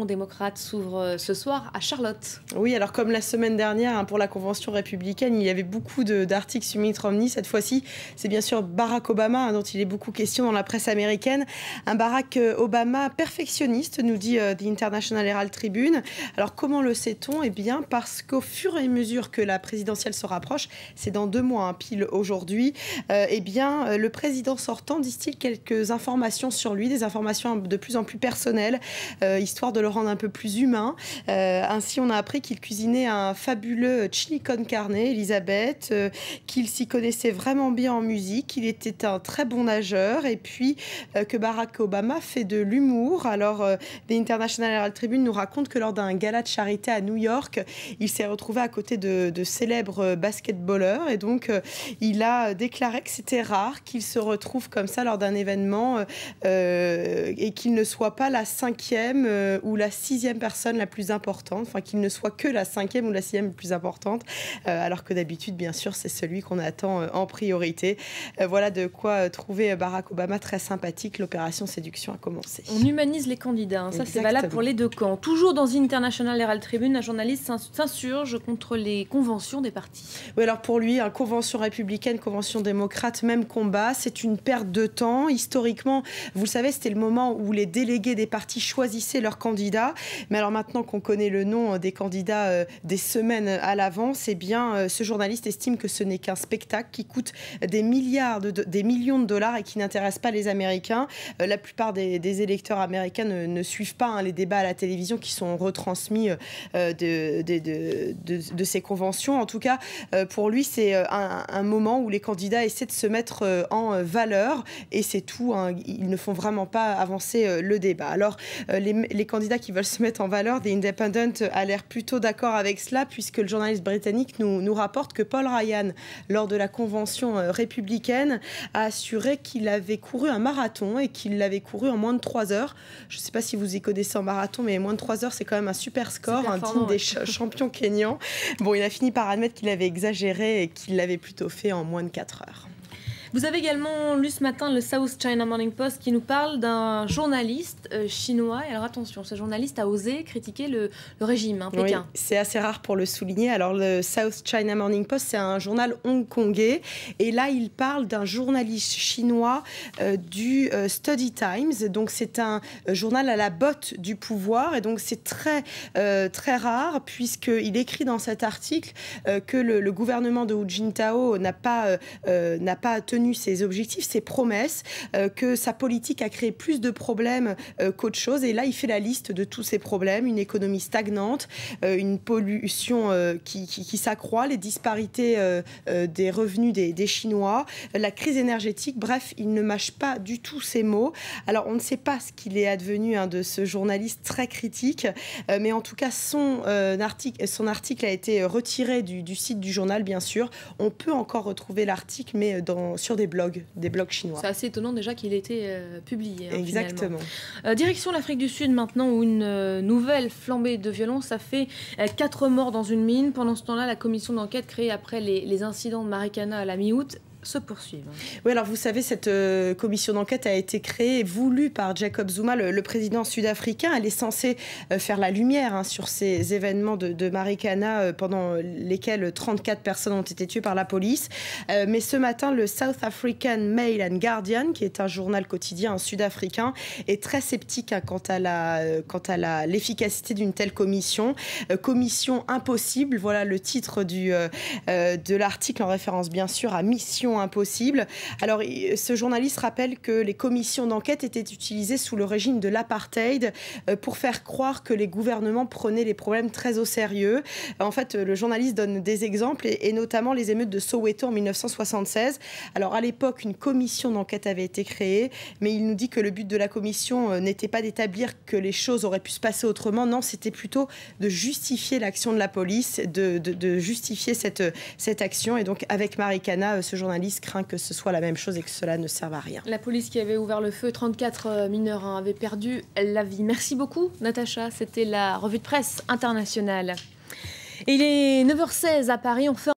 démocrate s'ouvre ce soir à Charlotte. Oui, alors comme la semaine dernière, pour la Convention républicaine, il y avait beaucoup d'articles sur Mitt Romney. Cette fois-ci, c'est bien sûr Barack Obama, dont il est beaucoup question dans la presse américaine. Un Barack Obama perfectionniste, nous dit The International Herald Tribune. Alors comment le sait-on? Eh bien parce qu'au fur et à mesure que la présidentielle se rapproche, c'est dans 2 mois, pile aujourd'hui, eh bien le président sortant distille quelques informations sur lui, des informations de plus en plus personnelles, histoire de le rendre un peu plus humain. Ainsi, on a appris qu'il cuisinait un fabuleux chili con carne, Elisabeth, qu'il s'y connaissait vraiment bien en musique, qu'il était un très bon nageur et puis que Barack Obama fait de l'humour. Alors, The International Herald Tribune nous raconte que lors d'un gala de charité à New York, il s'est retrouvé à côté de célèbres basketballeurs et donc il a déclaré que c'était rare qu'il se retrouve comme ça lors d'un événement et qu'il ne soit pas la 5e ou la 6e personne la plus importante, enfin qu'il ne soit que la 5e ou la 6e la plus importante, alors que d'habitude, bien sûr, c'est celui qu'on attend en priorité. Voilà de quoi trouver Barack Obama très sympathique. L'opération séduction a commencé. On humanise les candidats, ça c'est valable pour les 2 camps. Toujours dans International Herald Tribune, un journaliste s'insurge contre les conventions des partis. Oui, alors pour lui, convention républicaine, convention démocrate, même combat, c'est une perte de temps. Historiquement, vous le savez, c'était le moment où les délégués des partis choisissaient leurs candidats. Mais alors maintenant qu'on connaît le nom des candidats des semaines à l'avance, eh bien, ce journaliste estime que ce n'est qu'un spectacle qui coûte des millions de dollars et qui n'intéresse pas les Américains. La plupart des électeurs américains ne suivent pas les débats à la télévision qui sont retransmis de ces conventions. En tout cas, pour lui, c'est un moment où les candidats essaient de se mettre en valeur et c'est tout. Ils ne font vraiment pas avancer le débat. Alors, les candidats qui veulent se mettre en valeur, The Independent a l'air plutôt d'accord avec cela puisque le journaliste britannique nous rapporte que Paul Ryan, lors de la convention républicaine, a assuré qu'il avait couru un marathon et qu'il l'avait couru en moins de 3 heures. Je ne sais pas si vous y connaissez en marathon, mais moins de 3 heures, c'est quand même un super score, digne des champions kényans. Bon, il a fini par admettre qu'il avait exagéré et qu'il l'avait plutôt fait en moins de 4 heures. Vous avez également lu ce matin le South China Morning Post qui nous parle d'un journaliste chinois. Et alors attention, ce journaliste a osé critiquer le régime, Pékin. Oui, c'est assez rare pour le souligner. Alors le South China Morning Post, c'est un journal hongkongais. Et là, il parle d'un journaliste chinois du Study Times. Donc c'est un journal à la botte du pouvoir. Et donc c'est très rare puisqu'il écrit dans cet article que le gouvernement de Hu Jintao n'a pas tenu ses objectifs, ses promesses, que sa politique a créé plus de problèmes qu'autre chose. Et là, il fait la liste de tous ces problèmes. Une économie stagnante, une pollution qui s'accroît, les disparités des revenus des Chinois, la crise énergétique. Bref, il ne mâche pas du tout ces mots. Alors, on ne sait pas ce qu'il est advenu de ce journaliste très critique, mais en tout cas, son article a été retiré du site du journal, bien sûr. On peut encore retrouver l'article, mais sur des blogs chinois. C'est assez étonnant déjà qu'il ait été publié. Exactement. Direction l'Afrique du Sud maintenant, où une nouvelle flambée de violence a fait 4 morts dans une mine. Pendant ce temps-là, la commission d'enquête créée après les incidents de Marikana à la mi-août se poursuivent. Oui, alors vous savez, cette commission d'enquête a été créée et voulue par Jacob Zuma, le président sud-africain. Elle est censée faire la lumière sur ces événements de Marikana pendant lesquels 34 personnes ont été tuées par la police. Mais ce matin, le South African Mail and Guardian, qui est un journal quotidien sud-africain, est très sceptique quant à l'efficacité d'une telle commission. Commission impossible, voilà le titre de l'article en référence bien sûr à Mission impossible. Alors, ce journaliste rappelle que les commissions d'enquête étaient utilisées sous le régime de l'apartheid pour faire croire que les gouvernements prenaient les problèmes très au sérieux. En fait, le journaliste donne des exemples et notamment les émeutes de Soweto en 1976. Alors, à l'époque, une commission d'enquête avait été créée, mais il nous dit que le but de la commission n'était pas d'établir que les choses auraient pu se passer autrement. Non, c'était plutôt de justifier l'action de la police, de justifier cette action. Et donc, avec Marikana, ce journaliste craint que ce soit la même chose et que cela ne serve à rien. La police qui avait ouvert le feu, 34 mineurs avaient perdu la vie. Merci beaucoup, Natacha. C'était la revue de presse internationale. Et il est 9h16 à Paris. On fait